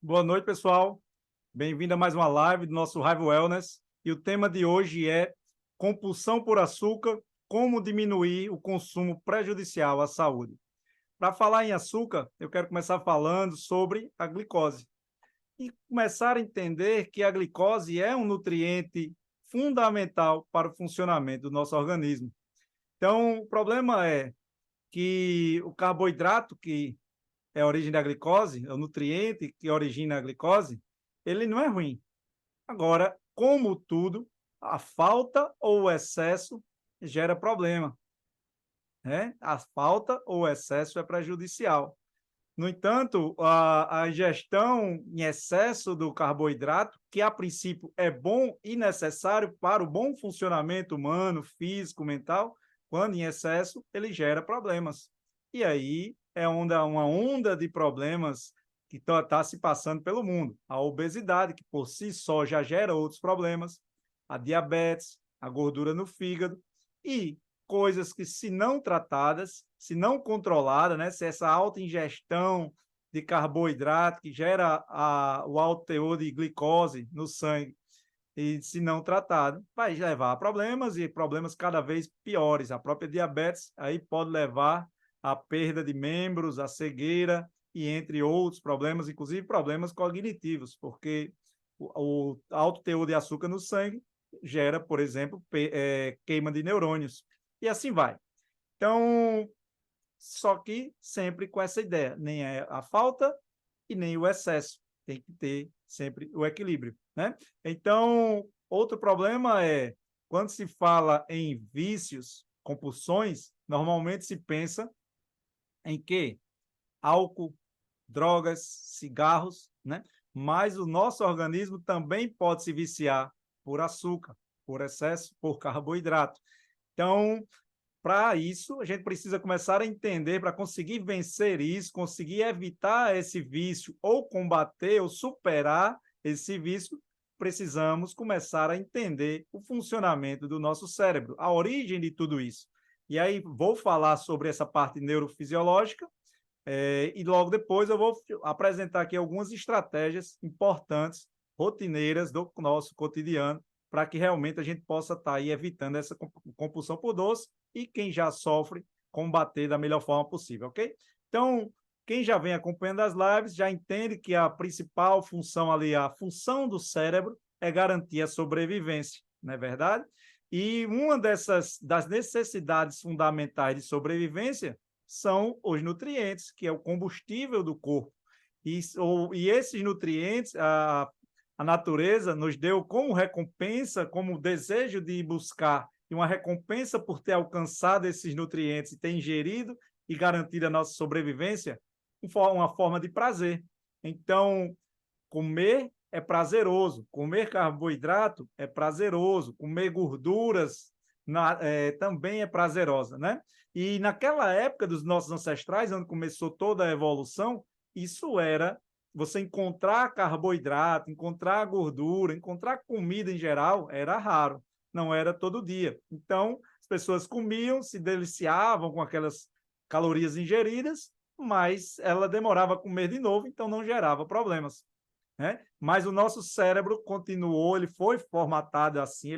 Boa noite, pessoal. Bem-vindo a mais uma live do nosso Hive Wellness. E o tema de hoje é compulsão por açúcar, como diminuir o consumo prejudicial à saúde. Para falar em açúcar, eu quero começar falando sobre a glicose. E começar a entender que a glicose é um nutriente fundamental para o funcionamento do nosso organismo. Então, o problema é que o carboidrato, que é a origem da glicose, é o nutriente que origina a glicose, ele não é ruim. Agora, como tudo, a falta ou o excesso gera problema, né? A falta ou o excesso é prejudicial. No entanto, a ingestão em excesso do carboidrato, que a princípio é bom e necessário para o bom funcionamento humano, físico, mental, quando em excesso, ele gera problemas. E aí é uma onda de problemas que está se passando pelo mundo. A obesidade, que por si só já gera outros problemas, a diabetes, a gordura no fígado e coisas que, se não tratadas, se não controlada, né, se essa alta ingestão de carboidrato que gera o alto teor de glicose no sangue, e se não tratado, vai levar a problemas e problemas cada vez piores. A própria diabetes aí pode levar à perda de membros, à cegueira e entre outros problemas, inclusive problemas cognitivos, porque o alto teor de açúcar no sangue gera, por exemplo, queima de neurônios. E assim vai. Então, só que sempre com essa ideia, nem é a falta e nem o excesso. Tem que ter sempre o equilíbrio, né? Então, outro problema é, quando se fala em vícios, compulsões, normalmente se pensa em quê? Álcool, drogas, cigarros, né? Mas o nosso organismo também pode se viciar por açúcar, por excesso, por carboidrato. Então, para isso, a gente precisa começar a entender, para conseguir vencer isso, conseguir evitar esse vício, ou combater, ou superar esse vício, precisamos começar a entender o funcionamento do nosso cérebro, a origem de tudo isso. E aí vou falar sobre essa parte neurofisiológica, e logo depois eu vou apresentar aqui algumas estratégias importantes, rotineiras do nosso cotidiano, para que realmente a gente possa estar aí evitando essa compulsão por doce e quem já sofre, combater da melhor forma possível, ok? Então, quem já vem acompanhando as lives já entende que a principal função ali, a função do cérebro é garantir a sobrevivência, não é verdade? E uma das necessidades fundamentais de sobrevivência são os nutrientes, que é o combustível do corpo. E esses nutrientes, a natureza nos deu como recompensa, como desejo de buscar, e uma recompensa por ter alcançado esses nutrientes e ter ingerido e garantido a nossa sobrevivência, uma forma de prazer. Então, comer é prazeroso, comer carboidrato é prazeroso, comer gorduras também é prazerosa, né? E naquela época dos nossos ancestrais, onde começou toda a evolução, isso era você encontrar carboidrato, encontrar gordura, encontrar comida em geral, era raro, não era todo dia. Então, as pessoas comiam, se deliciavam com aquelas calorias ingeridas, mas ela demorava a comer de novo, então não gerava problemas, né? Mas o nosso cérebro continuou, ele foi formatado assim,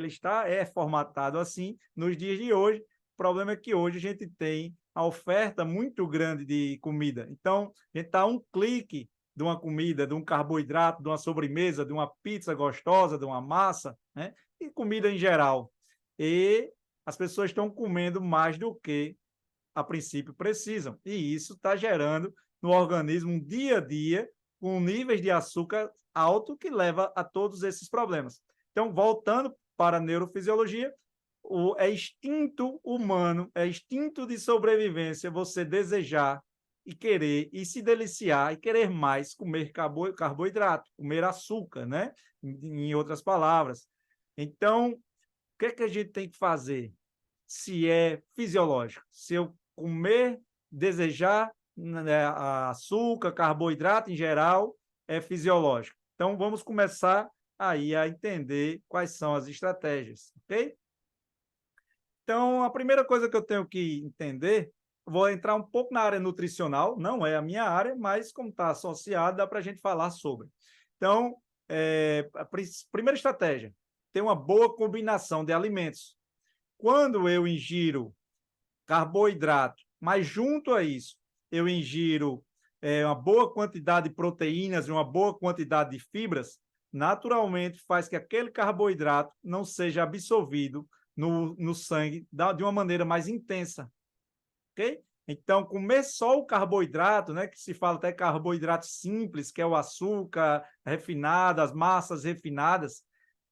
é formatado assim nos dias de hoje. O problema é que hoje a gente tem a oferta muito grande de comida. Então, a gente está a um clique de uma comida, de um carboidrato, de uma sobremesa, de uma pizza gostosa, de uma massa, né? E comida em geral. E as pessoas estão comendo mais do que a princípio precisam. E isso está gerando no organismo um dia a dia com níveis de açúcar alto que leva a todos esses problemas. Então, voltando para a neurofisiologia, é instinto humano, é instinto de sobrevivência você desejar e querer e se deliciar e querer mais comer carboidrato, comer açúcar, né? Em outras palavras. Então, o que é que a gente tem que fazer? Se é fisiológico, se eu comer, desejar, né, açúcar, carboidrato em geral, é fisiológico. Então, vamos começar aí a entender quais são as estratégias, ok? Então, a primeira coisa que eu tenho que entender, vou entrar um pouco na área nutricional, não é a minha área, mas como está associado, dá para a gente falar sobre. Então, a primeira estratégia, ter uma boa combinação de alimentos. Quando eu ingiro carboidrato, mas junto a isso, eu ingiro uma boa quantidade de proteínas e uma boa quantidade de fibras, naturalmente faz que aquele carboidrato não seja absorvido no sangue de uma maneira mais intensa, ok? Então, comer só o carboidrato, né, que se fala até carboidrato simples, que é o açúcar refinado, as massas refinadas,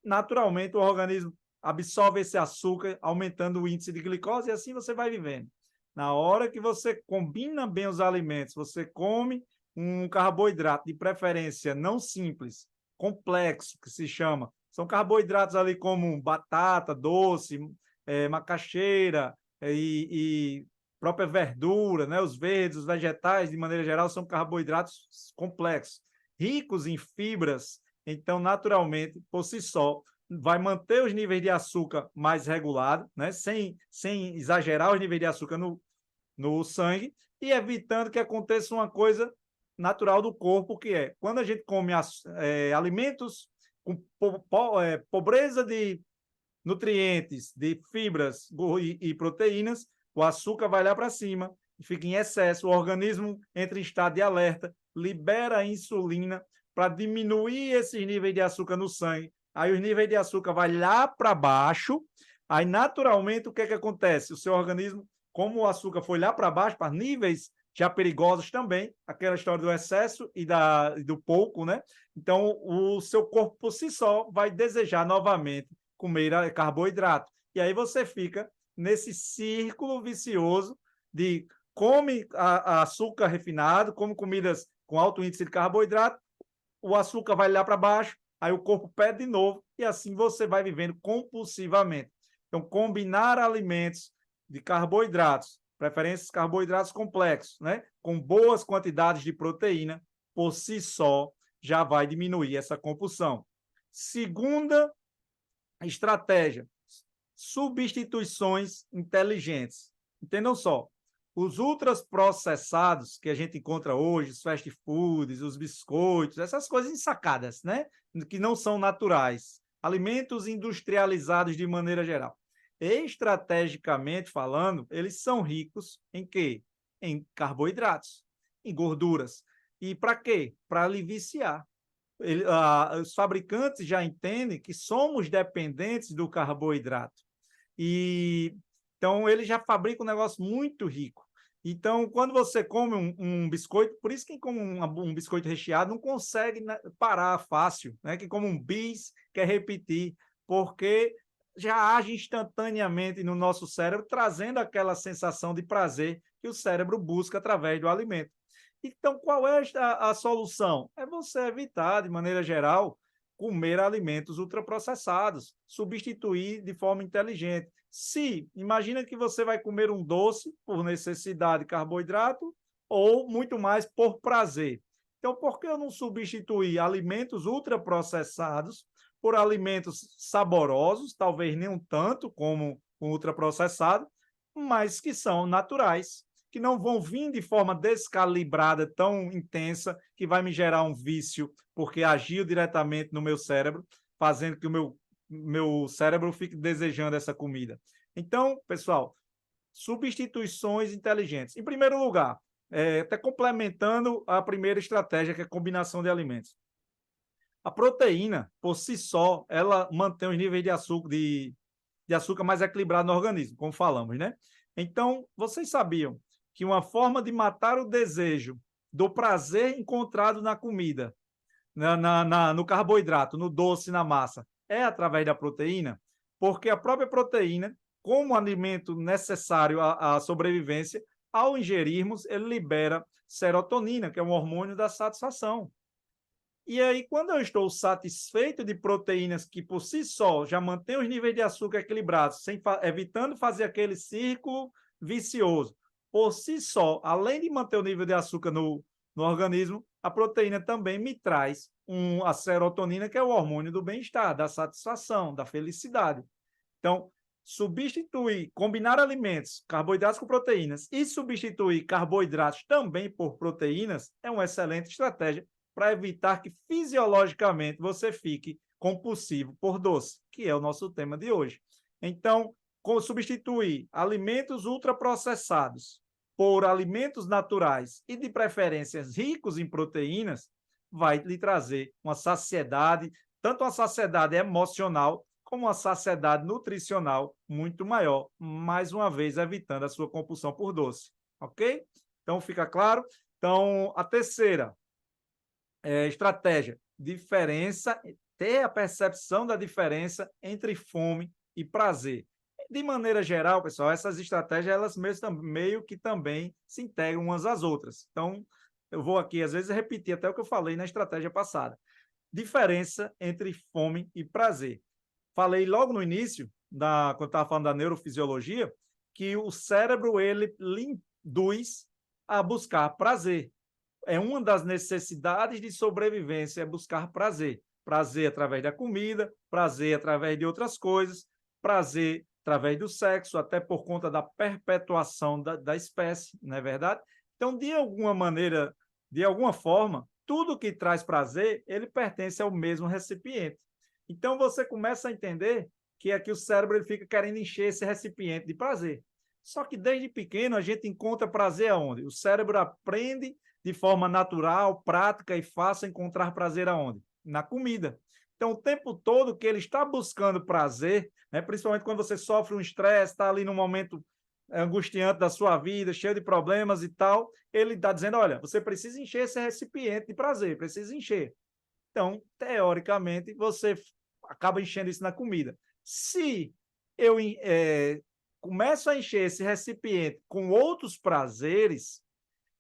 naturalmente o organismo absorve esse açúcar, aumentando o índice de glicose, e assim você vai vivendo. Na hora que você combina bem os alimentos, você come um carboidrato, de preferência não simples, complexo, que se chama. São carboidratos ali como batata, doce, macaxeira e própria verdura, né? Os verdes, os vegetais, de maneira geral, são carboidratos complexos, ricos em fibras. Então, naturalmente, por si só, vai manter os níveis de açúcar mais regulados, né? Sem exagerar os níveis de açúcar no sangue e evitando que aconteça uma coisa natural do corpo, que é quando a gente come alimentos com pobreza de nutrientes, de fibras e proteínas, o açúcar vai lá para cima, fica em excesso, o organismo entra em estado de alerta, libera a insulina para diminuir esses níveis de açúcar no sangue. Aí os níveis de açúcar vai lá para baixo, aí naturalmente o que é que acontece? O seu organismo, como o açúcar foi lá para baixo, para níveis já perigosos também, aquela história do excesso e do pouco, né? Então, o seu corpo por si só vai desejar novamente comer carboidrato. E aí você fica nesse círculo vicioso de come açúcar refinado, come comidas com alto índice de carboidrato, o açúcar vai lá para baixo, aí o corpo pede de novo, e assim você vai vivendo compulsivamente. Então, combinar alimentos de carboidratos, preferências carboidratos complexos, né, com boas quantidades de proteína, por si só, já vai diminuir essa compulsão. Segunda estratégia, substituições inteligentes. Entendam só, os ultraprocessados que a gente encontra hoje, os fast foods, os biscoitos, essas coisas ensacadas, né? Que não são naturais. Alimentos industrializados de maneira geral. Estrategicamente falando, eles são ricos em quê? Em carboidratos, em gorduras. E para quê? Para lhe viciar. Os fabricantes já entendem que somos dependentes do carboidrato. E então ele já fabrica um negócio muito rico. Então, quando você come um biscoito, por isso quem come um biscoito recheado não consegue, né, parar fácil, né? Quem come um bis quer repetir, porque já age instantaneamente no nosso cérebro, trazendo aquela sensação de prazer que o cérebro busca através do alimento. Então, qual é a solução? É você evitar, de maneira geral, comer alimentos ultraprocessados, substituir de forma inteligente. Se, imagina que você vai comer um doce por necessidade de carboidrato ou muito mais por prazer. Então, por que eu não substituir alimentos ultraprocessados por alimentos saborosos, talvez nem um tanto como o ultraprocessado, mas que são naturais, que não vão vir de forma descalibrada, tão intensa, que vai me gerar um vício, porque agiu diretamente no meu cérebro, fazendo que o meu cérebro fique desejando essa comida. Então, pessoal, substituições inteligentes. Em primeiro lugar, até complementando a primeira estratégia, que é a combinação de alimentos. A proteína, por si só, ela mantém os níveis de açúcar mais equilibrado no organismo, como falamos, né? Então, vocês sabiam que uma forma de matar o desejo do prazer encontrado na comida, no carboidrato, no doce, na massa, é através da proteína? Porque a própria proteína, como alimento necessário à sobrevivência, ao ingerirmos, ele libera serotonina, que é um hormônio da satisfação. E aí, quando eu estou satisfeito de proteínas que, por si só, já mantêm os níveis de açúcar equilibrados, evitando fazer aquele círculo vicioso, por si só, além de manter o nível de açúcar no organismo, a proteína também me traz a serotonina, que é o hormônio do bem-estar, da satisfação, da felicidade. Então, substituir, combinar alimentos, carboidratos com proteínas e substituir carboidratos também por proteínas é uma excelente estratégia para evitar que fisiologicamente você fique compulsivo por doce, que é o nosso tema de hoje. Então, substituir alimentos ultraprocessados por alimentos naturais e de preferências ricos em proteínas vai lhe trazer uma saciedade, tanto uma saciedade emocional como uma saciedade nutricional muito maior, mais uma vez evitando a sua compulsão por doce, ok? Então, fica claro? Então, a terceira estratégia, diferença, ter a percepção da diferença entre fome e prazer. De maneira geral, pessoal, essas estratégias, elas meio que também se integram umas às outras. Então, eu vou aqui, às vezes, repetir até o que eu falei na estratégia passada. Diferença entre fome e prazer. Falei logo no início, quando estava falando da neurofisiologia, que o cérebro, ele induz a buscar prazer. É uma das necessidades de sobrevivência, é buscar prazer. Prazer através da comida, prazer através de outras coisas, prazer através do sexo, até por conta da perpetuação da espécie, não é verdade? Então, de alguma maneira, de alguma forma, tudo que traz prazer, ele pertence ao mesmo recipiente. Então, você começa a entender que aqui o cérebro ele fica querendo encher esse recipiente de prazer. Só que desde pequeno a gente encontra prazer aonde? O cérebro aprende de forma natural, prática e fácil encontrar prazer aonde? Na comida. Então, o tempo todo que ele está buscando prazer, né, principalmente quando você sofre um estresse, está ali num momento angustiante da sua vida, cheio de problemas e tal, ele está dizendo, olha, você precisa encher esse recipiente de prazer, precisa encher. Então, teoricamente, você acaba enchendo isso na comida. Se eu começo a encher esse recipiente com outros prazeres,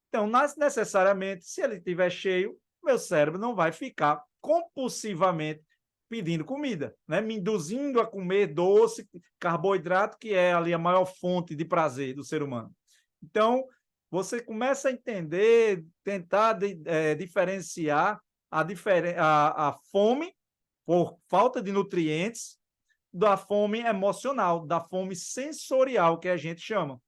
então, necessariamente, se ele estiver cheio, meu cérebro não vai ficar compulsivamente pedindo comida, né? Me induzindo a comer doce, carboidrato, que é ali a maior fonte de prazer do ser humano. Então, você começa a entender, tentar diferenciar a fome por falta de nutrientes da fome emocional, da fome sensorial, que a gente chama.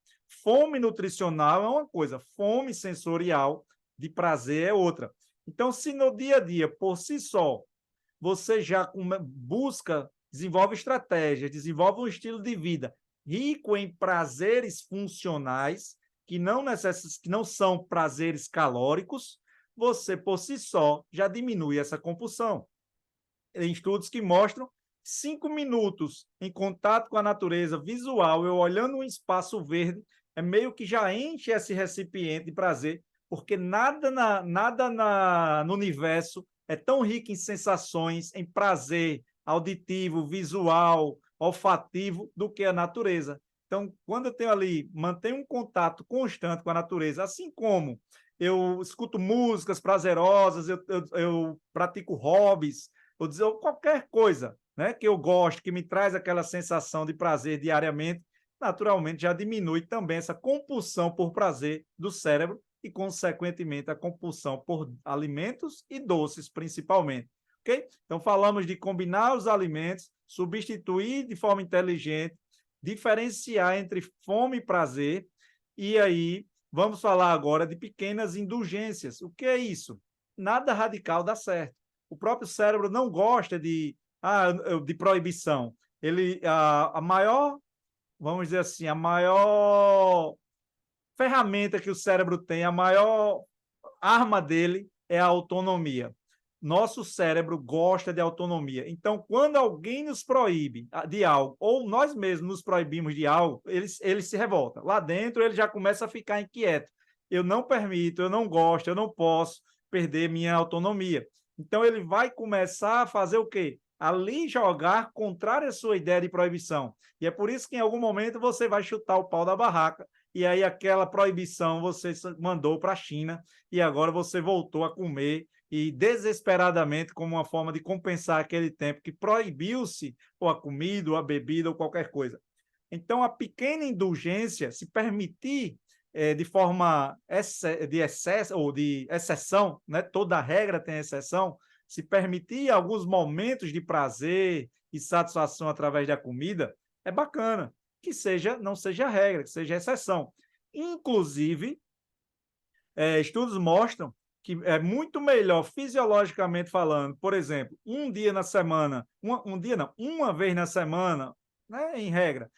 Fome nutricional é uma coisa, fome sensorial de prazer é outra. Então, se no dia a dia, por si só, você já busca, desenvolve estratégias, desenvolve um estilo de vida rico em prazeres funcionais, que não são prazeres calóricos, você, por si só, já diminui essa compulsão. Tem estudos que mostram 5 minutos em contato com a natureza visual, eu olhando um espaço verde, é meio que já enche esse recipiente de prazer, porque nada no universo é tão rico em sensações, em prazer auditivo, visual, olfativo, do que a natureza. Então, quando eu tenho ali, mantenho um contato constante com a natureza, assim como eu escuto músicas prazerosas, eu pratico hobbies, ou qualquer coisa, né, que eu gosto, que me traz aquela sensação de prazer diariamente, naturalmente já diminui também essa compulsão por prazer do cérebro e, consequentemente, a compulsão por alimentos e doces, principalmente. Ok? Então, falamos de combinar os alimentos, substituir de forma inteligente, diferenciar entre fome e prazer, e aí vamos falar agora de pequenas indulgências. O que é isso? Nada radical dá certo. O próprio cérebro não gosta de proibição. A maior, vamos dizer assim, a maior ferramenta que o cérebro tem, a maior arma dele é a autonomia. Nosso cérebro gosta de autonomia. Então, quando alguém nos proíbe de algo, ou nós mesmos nos proibimos de algo, ele se revolta. Lá dentro, ele já começa a ficar inquieto. Eu não permito, eu não gosto, eu não posso perder minha autonomia. Então, ele vai começar a fazer o quê? Ali jogar contrário à sua ideia de proibição. E é por isso que, em algum momento, você vai chutar o pau da barraca, e aí aquela proibição você mandou para a China, e agora você voltou a comer, e desesperadamente, como uma forma de compensar aquele tempo que proibiu-se ou a comida, ou a bebida, ou qualquer coisa. Então, a pequena indulgência, se permitir de forma de excesso ou de exceção, né? Toda regra tem exceção, se permitir alguns momentos de prazer e satisfação através da comida, é bacana. Que seja, não seja regra, que seja exceção. Inclusive, estudos mostram que é muito melhor fisiologicamente falando, por exemplo, um dia na semana, um dia não, uma vez na semana, né, em regra,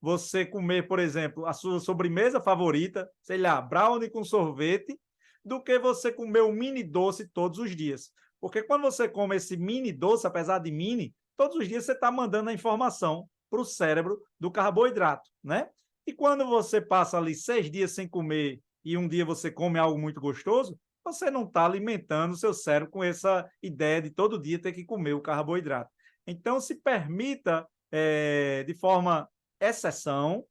você comer, por exemplo, a sua sobremesa favorita, sei lá, brownie com sorvete, do que você comer um mini doce todos os dias. Porque quando você come esse mini doce, apesar de mini, todos os dias você está mandando a informação para o cérebro do carboidrato, né? E quando você passa ali 6 dias sem comer e um dia você come algo muito gostoso, você não está alimentando o seu cérebro com essa ideia de todo dia ter que comer o carboidrato. Então, se permita, de forma exceção,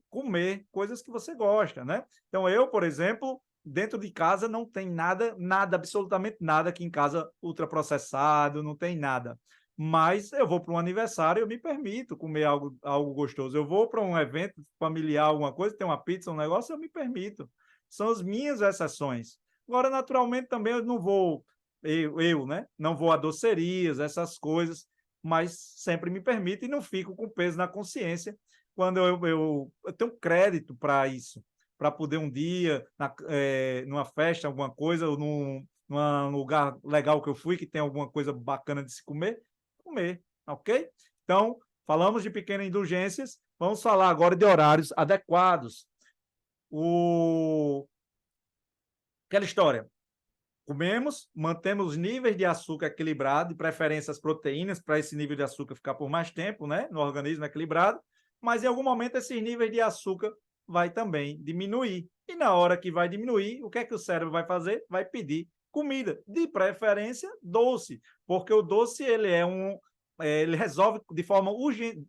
comer coisas que você gosta, né? Então, eu, por exemplo, dentro de casa não tem nada, nada, absolutamente nada aqui em casa ultraprocessado, não tem nada. Mas eu vou para um aniversário, eu me permito comer algo gostoso. Eu vou para um evento familiar, alguma coisa, tem uma pizza, um negócio, eu me permito. São as minhas exceções. Agora, naturalmente, também eu não vou, né? Não vou a docerias, essas coisas, mas sempre me permito e não fico com peso na consciência quando eu tenho crédito para isso, para poder um dia, numa festa, alguma coisa, ou num lugar legal que eu fui, que tem alguma coisa bacana de se comer, ok? Então, falamos de pequenas indulgências, vamos falar agora de horários adequados. Aquela história, comemos, mantemos os níveis de açúcar equilibrados, de preferência as proteínas, para esse nível de açúcar ficar por mais tempo, né, no organismo equilibrado, mas em algum momento esses níveis de açúcar vai também diminuir. E na hora que vai diminuir, o que é que o cérebro vai fazer? Vai pedir comida, de preferência doce, porque o doce ele resolve de forma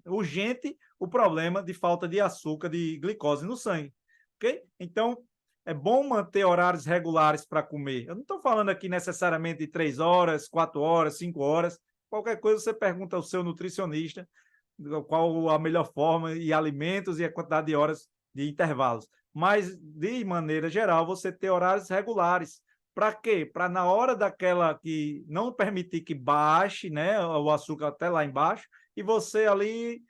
urgente o problema de falta de açúcar, de glicose no sangue, ok? Então, é bom manter horários regulares para comer. Eu não estou falando aqui necessariamente de 3 horas, 4 horas, 5 horas. Qualquer coisa você pergunta ao seu nutricionista qual a melhor forma e alimentos e a quantidade de horas de intervalos. Mas, de maneira geral, você ter horários regulares. Para quê? Para na hora daquela que não permitir que baixe, né, o açúcar até lá embaixo, e você ali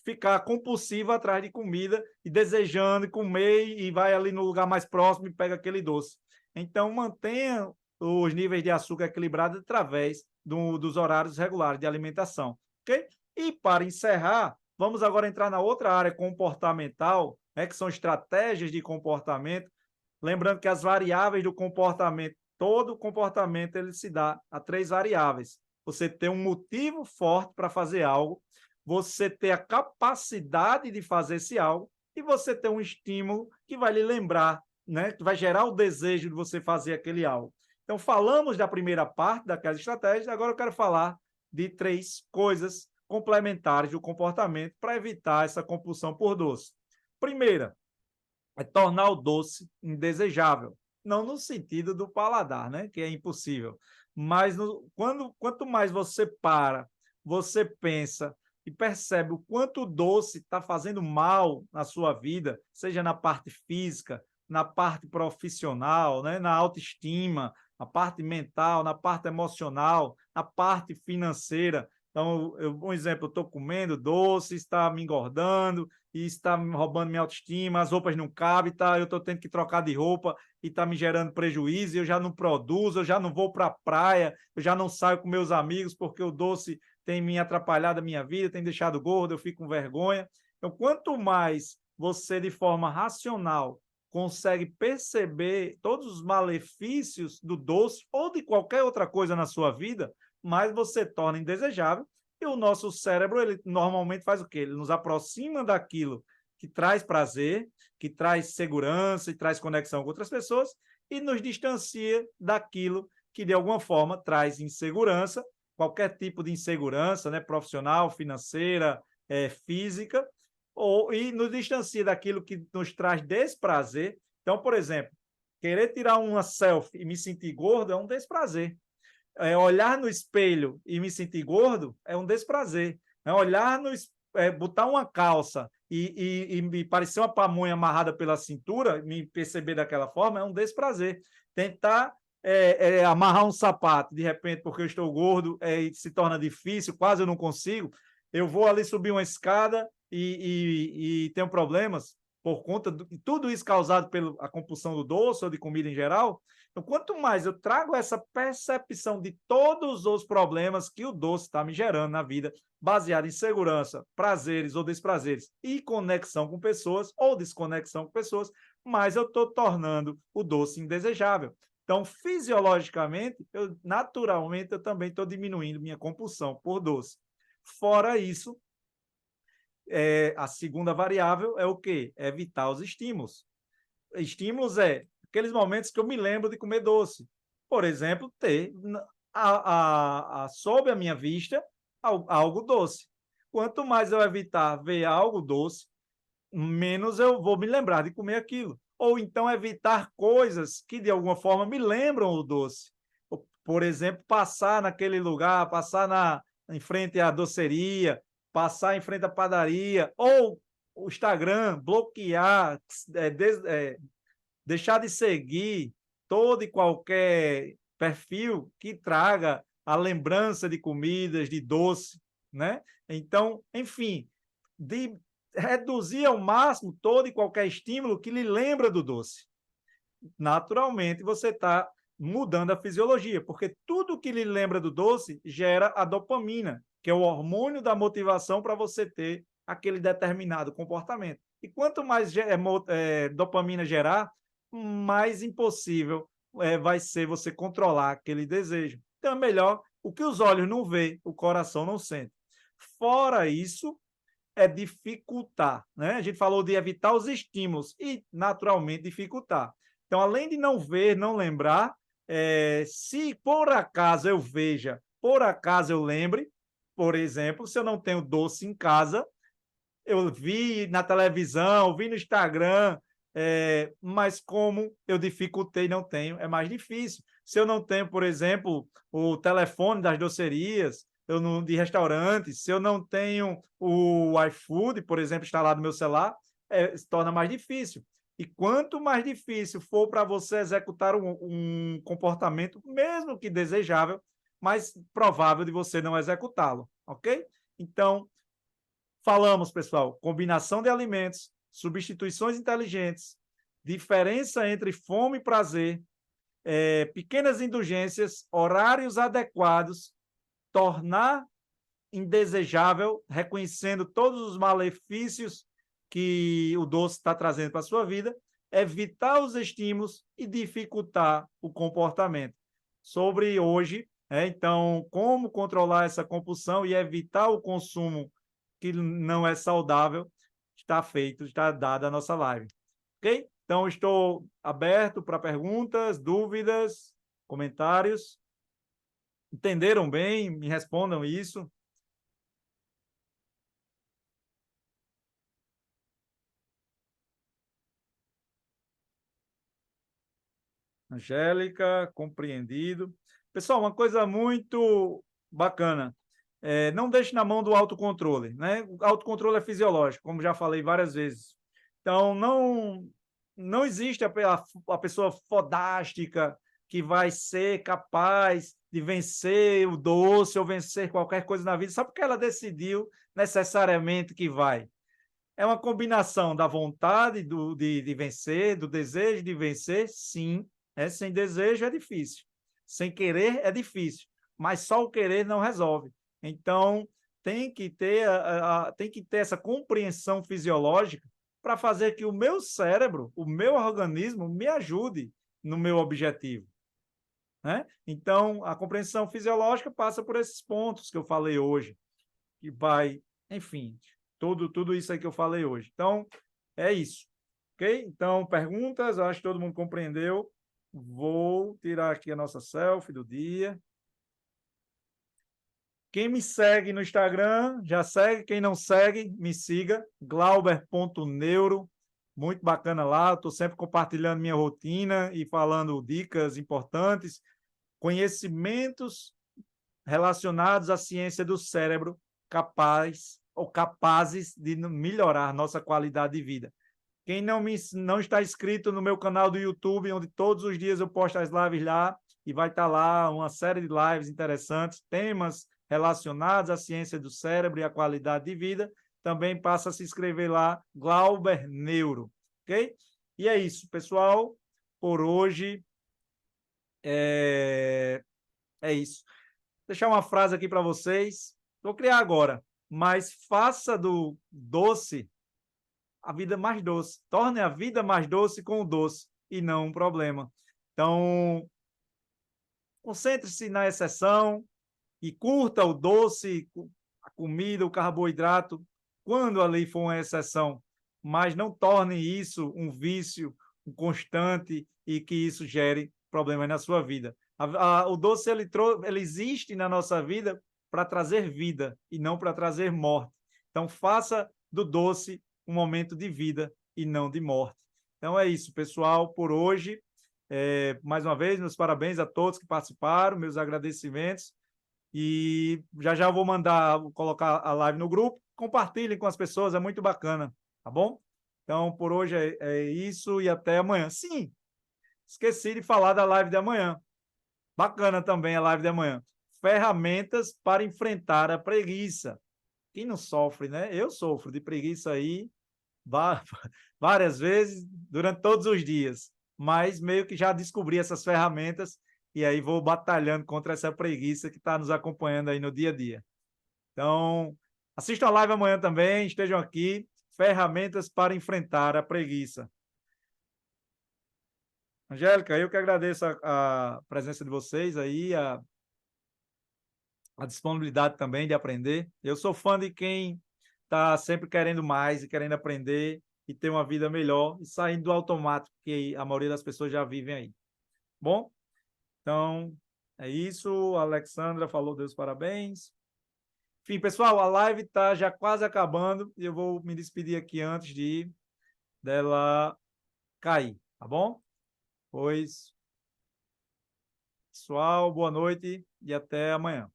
ficar compulsivo atrás de comida e desejando comer e vai ali no lugar mais próximo e pega aquele doce. Então, mantenha os níveis de açúcar equilibrados através dos horários regulares de alimentação, ok? E para encerrar, vamos agora entrar na outra área comportamental, né, que são estratégias de comportamento. Lembrando que as variáveis do comportamento, todo comportamento ele se dá a 3 variáveis. Você tem um motivo forte para fazer algo, você ter a capacidade de fazer esse algo e você ter um estímulo que vai lhe lembrar, né, que vai gerar o desejo de você fazer aquele algo. Então, falamos da primeira parte daquelas estratégias, agora eu quero falar de 3 coisas complementares do comportamento para evitar essa compulsão por doce. Primeira, é tornar o doce indesejável. Não no sentido do paladar, né, que é impossível, mas quanto mais você para, você pensa e percebe o quanto o doce está fazendo mal na sua vida, seja na parte física, na parte profissional, né, na autoestima, na parte mental, na parte emocional, na parte financeira. Então, um exemplo, eu estou comendo doce, está me engordando, e está me roubando minha autoestima, as roupas não cabem, tá? Eu estou tendo que trocar de roupa e está me gerando prejuízo, eu já não produzo, eu já não vou para a praia, eu já não saio com meus amigos porque o doce tem me atrapalhado a minha vida, tem deixado gordo, eu fico com vergonha. Então, quanto mais você, de forma racional, consegue perceber todos os malefícios do doce ou de qualquer outra coisa na sua vida, mais você torna indesejável. E o nosso cérebro, ele normalmente faz o quê? Ele nos aproxima daquilo que traz prazer, que traz segurança e traz conexão com outras pessoas e nos distancia daquilo que, de alguma forma, traz insegurança, qualquer tipo de insegurança, né, profissional, financeira, física, e nos distancia daquilo que nos traz desprazer. Então, por exemplo, querer tirar uma selfie e me sentir gordo é um desprazer. Olhar no espelho e me sentir gordo é um desprazer. Olhar botar uma calça e me parecer uma pamonha amarrada pela cintura, me perceber daquela forma, é um desprazer. Tentar amarrar um sapato, de repente, porque eu estou gordo, se torna difícil, quase eu não consigo. eu vou ali subir uma escada e tenho problemas por conta de tudo isso causado pela compulsão do doce ou de comida em geral. Então, quanto mais eu trago essa percepção de todos os problemas que o doce está me gerando na vida, baseado em segurança, prazeres ou desprazeres e conexão com pessoas ou desconexão com pessoas, mais eu estou tornando o doce indesejável. Então, fisiologicamente, naturalmente, eu também estou diminuindo minha compulsão por doce. Fora isso, a segunda variável é o quê? Evitar os estímulos. Estímulos é aqueles momentos que eu me lembro de comer doce. Por exemplo, ter sob a minha vista algo doce. Quanto mais eu evitar ver algo doce, menos eu vou me lembrar de comer aquilo. Ou então evitar coisas que de alguma forma me lembram o doce. Por exemplo, passar naquele lugar, passar em frente à doceria, passar em frente à padaria, ou o Instagram, bloquear, deixar de seguir todo e qualquer perfil que traga a lembrança de comidas, de doce, né? Então, enfim, de reduzir ao máximo todo e qualquer estímulo que lhe lembra do doce. Naturalmente, você está mudando a fisiologia, porque tudo que lhe lembra do doce gera a dopamina, que é o hormônio da motivação para você ter aquele determinado comportamento. E quanto mais dopamina gerar, mais impossível vai ser você controlar aquele desejo. Então, é melhor o que os olhos não vê, o coração não sente. Fora isso, é dificultar, né? A gente falou de evitar os estímulos e, naturalmente, dificultar. Então, além de não ver, não lembrar, se por acaso eu veja, por acaso eu lembre, por exemplo, se eu não tenho doce em casa, eu vi na televisão, vi no Instagram, mas como eu dificultei, não tenho, é mais difícil. Se eu não tenho, por exemplo, o telefone das docerias, de restaurantes, se eu não tenho o iFood, por exemplo, instalado no meu celular, se torna mais difícil. E quanto mais difícil for para você executar um comportamento, mesmo que desejável, mais provável de você não executá-lo, ok? Então, falamos, pessoal, combinação de alimentos, substituições inteligentes, diferença entre fome e prazer, pequenas indulgências, horários adequados, tornar indesejável, reconhecendo todos os malefícios que o doce está trazendo para a sua vida, evitar os estímulos e dificultar o comportamento. Sobre hoje, então, como controlar essa compulsão e evitar o consumo que não é saudável, está feito, está dada a nossa live. Ok? Então, estou aberto para perguntas, dúvidas, comentários. Entenderam bem? Me respondam isso. Angélica, compreendido. Pessoal, uma coisa muito bacana. Não deixe na mão do autocontrole, né? O autocontrole é fisiológico, como já falei várias vezes. Então, não existe a pessoa fodástica que vai ser capaz de vencer o doce ou vencer qualquer coisa na vida só porque ela decidiu necessariamente que vai. É uma combinação da vontade de vencer, do desejo de vencer, sim. Sem desejo é difícil. Sem querer é difícil. Mas só o querer não resolve. Então, tem que ter, tem que ter essa compreensão fisiológica para fazer que o meu cérebro, o meu organismo, me ajude no meu objetivo. Né? Então, a compreensão fisiológica passa por esses pontos que eu falei hoje, que vai, enfim, tudo isso aí que eu falei hoje. Então, é isso. Ok? Então, perguntas, acho que todo mundo compreendeu. Vou tirar aqui a nossa selfie do dia. Quem me segue no Instagram, já segue. Quem não segue, me siga. Glauber.neuro. Muito bacana lá. Estou sempre compartilhando minha rotina e falando dicas importantes, conhecimentos relacionados à ciência do cérebro capazes de melhorar nossa qualidade de vida. Quem não está inscrito no meu canal do YouTube, onde todos os dias eu posto as lives lá, e vai estar lá uma série de lives interessantes, temas relacionados à ciência do cérebro e à qualidade de vida, também passa a se inscrever lá, Glauber Neuro, ok? E é isso, pessoal, por hoje é isso. Vou deixar uma frase aqui para vocês, vou criar agora, mas faça do doce a vida mais doce, torne a vida mais doce com o doce e não um problema. Então, concentre-se na exceção e curta o doce, a comida, o carboidrato, quando ali for uma exceção, mas não torne isso um vício, um constante e que isso gere problemas na sua vida. O doce ele existe na nossa vida para trazer vida e não para trazer morte. Então, faça do doce um momento de vida e não de morte. Então é isso, pessoal, por hoje. Mais uma vez, meus parabéns a todos que participaram, meus agradecimentos. E já já vou mandar, vou colocar a live no grupo. Compartilhem com as pessoas, é muito bacana, tá bom? Então, por hoje é isso e até amanhã. Sim, esqueci de falar da live de amanhã. Bacana também a live de amanhã. Ferramentas para enfrentar a preguiça. Quem não sofre, né? Eu sofro de preguiça aí várias vezes durante todos os dias, mas meio que já descobri essas ferramentas e aí vou batalhando contra essa preguiça que está nos acompanhando aí no dia a dia. Então, assistam a live amanhã também, estejam aqui, ferramentas para enfrentar a preguiça. Angélica, eu que agradeço a presença de vocês aí, a disponibilidade também de aprender. Eu sou fã de quem está sempre querendo mais e querendo aprender e ter uma vida melhor e saindo do automático que a maioria das pessoas já vivem aí. Bom, então é isso. A Alexandra falou, Deus parabéns. Enfim, pessoal, a live está já quase acabando e eu vou me despedir aqui antes de dela cair, tá bom? Pois, pessoal, boa noite e até amanhã.